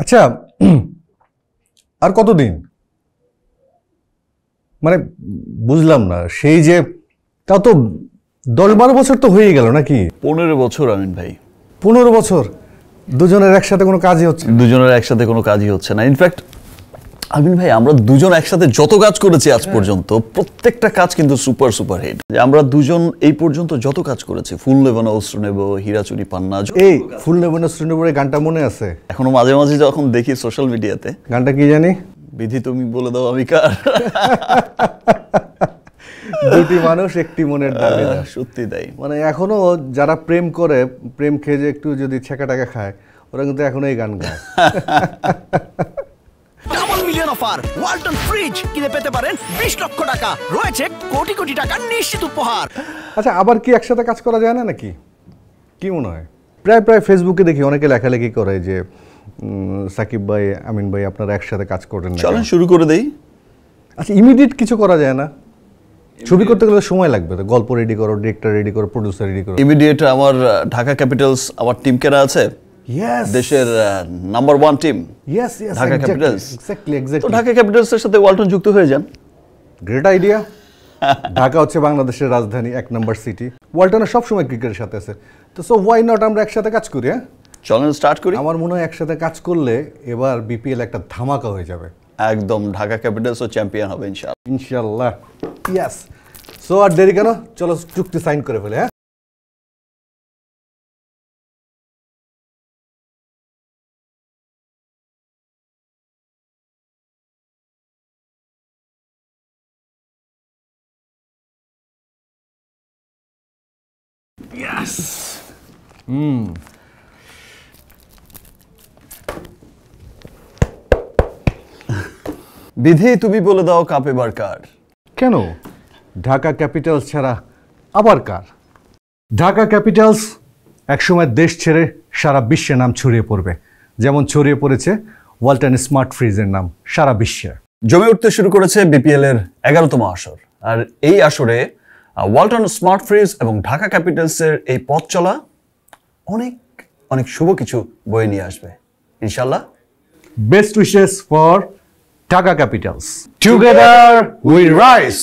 আচ্ছা, আর কতদিন? মানে বুঝলাম না, সেই যে তাও তো 10-12 বছর তো হয়ে গেল নাকি? 15 বছর আমিন ভাই। 15 বছর দুজনের একসাথে কোনো কাজই হচ্ছে না। দুজনের একসাথে কোনো কাজই হচ্ছে না। ইনফ্যাক্ট আমিন ভাই, আমরা দুজন একসাথে যত কাজ করেছি আজ পর্যন্ত, প্রত্যেকটা কাজ কিন্তু সুপার সুপার হিট। আমরা দুজন এই পর্যন্ত যত কাজ করেছি, ফুল নেব না অস্ত্র নেব, হীরাচুরি পান্না, এই ফুল নেব না অস্ত্র নেব এই গানটা মনে আছে? এখনো মাঝে মাঝে যখন দেখি সোশ্যাল মিডিয়াতে। গানটা কি জানি? বিধি তুমি বলে দাও আমি কার। দুটি মানুষ একটি মনের দাবিদার। সত্যি তাই। মানে এখনো যারা প্রেম করে, প্রেম খেয়ে যে একটু যদি ছেঁকা টাকা খায়, ওরা কিন্তু এখনো এই গান গায়। Double million offer Walton fridge কিনে পেতে পারেন 20 লক্ষ টাকা, রয়েছে কোটি কোটি টাকার নিশ্চিত উপহার। আচ্ছা, আবার কি একসাথে কাজ করা যায় না নাকি? কি মনে হয়? প্রায় ফেসবুকে দেখি অনেকে লেখালেখি করে যে সাকিব ভাই, আমিন ভাই আপনারা একসাথে কাজ করেন না। চলেন শুরু করে দেই। আচ্ছা, ইমিডিয়েট কিছু করা যায় না? ছবি করতে গেলে সময় লাগবে তো, গল্প রেডি করো, ডিরেক্টর রেডি করো, প্রডিউসার রেডি করো। ইমিডিয়েট আমার ঢাকা ক্যাপিটালস, আমার টিম কেনা আছে, দেশের নাম্বার 1 টিম ঢাকা ক্যাপিটালস। তো ঢাকা ক্যাপিটালসের সাথে ওয়ালটন যুক্ত হয়ে যান। Great idea. ঢাকা হচ্ছে বাংলাদেশের রাজধানী, 1 নম্বর সিটি। ওয়ালটনের সবসময় ক্রিকেটের সাথে আছে, তো সো হোয়াই নট আমরা একসাথে কাজ করি। হ্যাঁ, চলেন স্টার্ট করি। আমার মনে হয় একসাথে কাজ করলে এবার বিপিএল একটা ধামাকা হয়ে যাবে। একদম, ঢাকা ক্যাপিটালসও চ্যাম্পিয়ন হবে ইনশাআল্লাহ। ইনশাআল্লাহ। ইয়েস। সো আর দেরি কেন, চলো চুক্তি সাইন করে ফেলে। হ্যাঁ, বিধি তুমি বলে দাও কাপ এবার কার? কেন ঢাকা ক্যাপিটালস ছাড়া আবার কার? ঢাকা ক্যাপিটালস একসময় দেশ ছেড়ে সারা বিশ্বে নাম ছড়িয়ে পড়বে, যেমন ছড়িয়ে পড়েছে ওয়ালটন স্মার্ট ফ্রিজের নাম সারা বিশ্বে। জমে উঠতে শুরু করেছে বিপিএল এর 11তম আসর, আর এই আসরে ওয়ালটন স্মার্ট ফ্রিজ এবং ঢাকা ক্যাপিটালসের এই পথ চলা অনেক অনেক শুভ কিছু বয়ে নিয়ে আসবে ইনশাআল্লাহ। Best wishes for Dhaka Capitals. Together we rise.